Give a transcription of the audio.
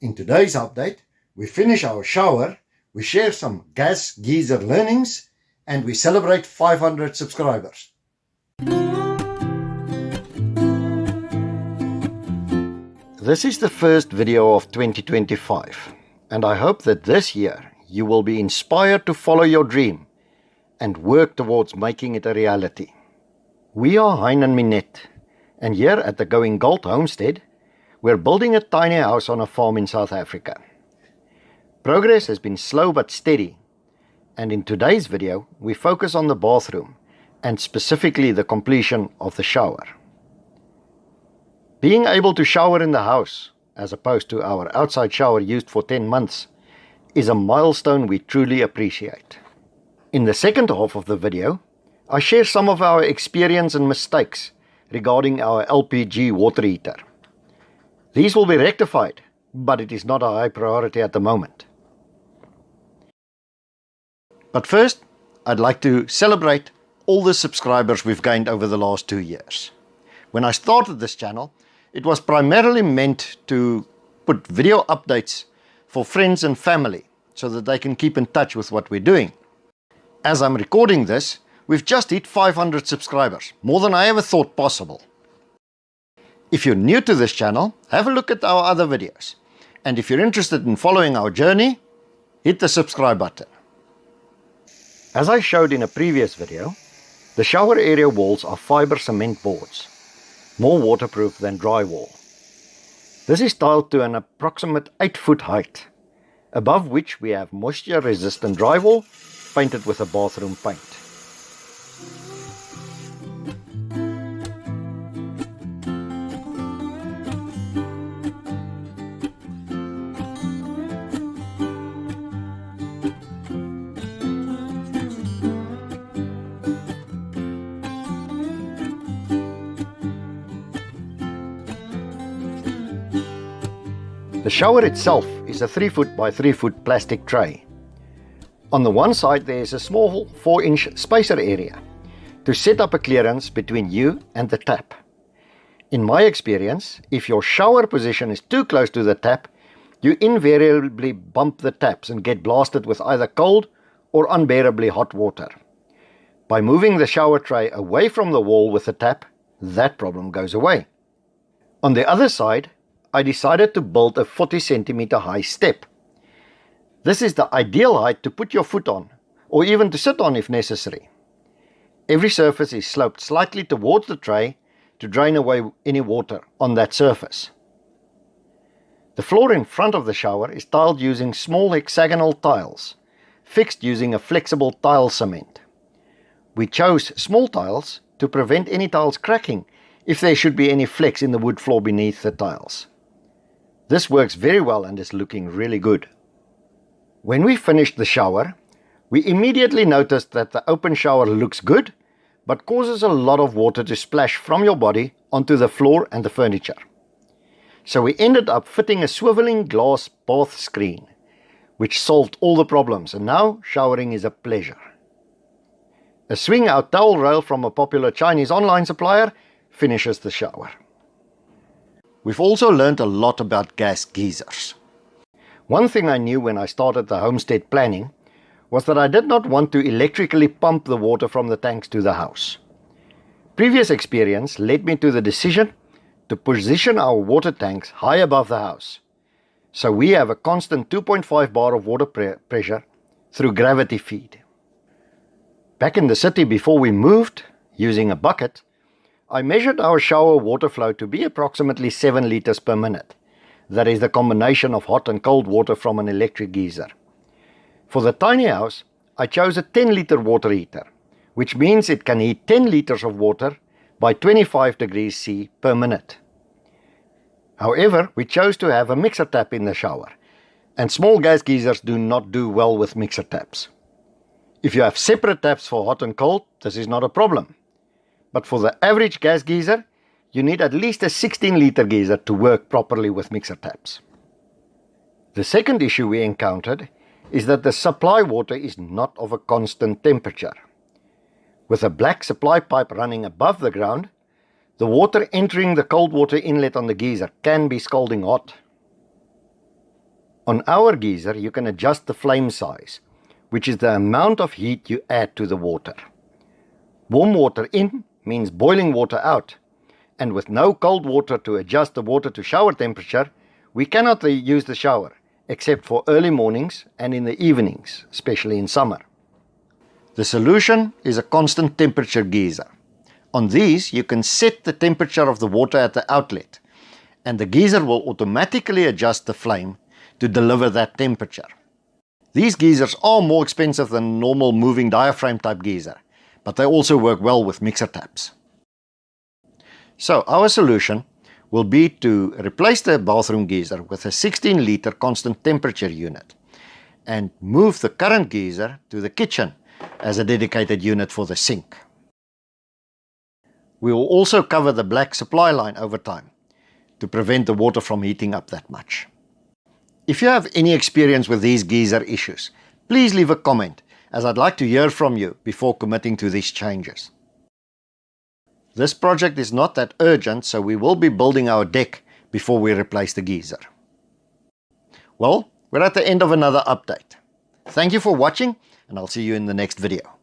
In today's update, we finish our shower, we share some gas geyser learnings, and we celebrate 500 subscribers. This is the first video of 2025, and I hope that this year you will be inspired to follow your dream and work towards making it a reality. We are Hein and Mienette, and here at the Going Gold homestead, we're building a tiny house on a farm in South Africa. Progress has been slow but steady, and in today's video we focus on the bathroom and specifically the completion of the shower. Being able to shower in the house, as opposed to our outside shower used for 10 months, is a milestone we truly appreciate. In the second half of the video, I share some of our experience and mistakes regarding our LPG water heater. These will be rectified, but it is not a high priority at the moment. But first, I'd like to celebrate all the subscribers we've gained over the last 2 years. When I started this channel, it was primarily meant to put video updates for friends and family so that they can keep in touch with what we're doing. As I'm recording this, we've just hit 500 subscribers, more than I ever thought possible. If you're new to this channel, have a look at our other videos. And if you're interested in following our journey, hit the subscribe button. As I showed in a previous video, the shower area walls are fiber cement boards, more waterproof than drywall. This is tiled to an approximate 8-foot height, above which we have moisture-resistant drywall painted with a bathroom paint. The shower itself is a 3-foot by 3-foot plastic tray. On the one side there is a small 4-inch spacer area to set up a clearance between you and the tap. In my experience, if your shower position is too close to the tap, you invariably bump the taps and get blasted with either cold or unbearably hot water. By moving the shower tray away from the wall with the tap, that problem goes away. On the other side, I decided to build a 40 centimeter high step. This is the ideal height to put your foot on, or even to sit on if necessary. Every surface is sloped slightly towards the tray to drain away any water on that surface. The floor in front of the shower is tiled using small hexagonal tiles, fixed using a flexible tile cement. We chose small tiles to prevent any tiles cracking if there should be any flex in the wood floor beneath the tiles. This works very well and is looking really good. When we finished the shower, we immediately noticed that the open shower looks good, but causes a lot of water to splash from your body onto the floor and the furniture. So we ended up fitting a swiveling glass bath screen, which solved all the problems, and now showering is a pleasure. A swing-out towel rail from a popular Chinese online supplier finishes the shower. We've also learned a lot about gas geysers. One thing I knew when I started the homestead planning was that I did not want to electrically pump the water from the tanks to the house. Previous experience led me to the decision to position our water tanks high above the house, so we have a constant 2.5 bar of water pressure through gravity feed. Back in the city before we moved, using a bucket, I measured our shower water flow to be approximately 7 liters per minute. That is the combination of hot and cold water from an electric geyser. For the tiny house, I chose a 10-liter water heater, which means it can heat 10 liters of water by 25 degrees C per minute. However, we chose to have a mixer tap in the shower, and small gas geysers do not do well with mixer taps. If you have separate taps for hot and cold, this is not a problem. But for the average gas geyser, you need at least a 16-liter geyser to work properly with mixer taps. The second issue we encountered is that the supply water is not of a constant temperature. With a black supply pipe running above the ground, the water entering the cold water inlet on the geyser can be scalding hot. On our geyser, you can adjust the flame size, which is the amount of heat you add to the water. Warm water in means boiling water out, and with no cold water to adjust the water to shower temperature, we cannot use the shower, except for early mornings and in the evenings, especially in summer. The solution is a constant temperature geyser. On these, you can set the temperature of the water at the outlet, and the geyser will automatically adjust the flame to deliver that temperature. These geysers are more expensive than normal moving diaphragm type geyser, but they also work well with mixer taps. So our solution will be to replace the bathroom geyser with a 16-liter constant temperature unit and move the current geyser to the kitchen as a dedicated unit for the sink. We will also cover the black supply line over time to prevent the water from heating up that much. If you have any experience with these geyser issues, please leave a comment, as I'd like to hear from you before committing to these changes. This project is not that urgent, so we will be building our deck before we replace the geyser. Well, we're at the end of another update. Thank you for watching, and I'll see you in the next video.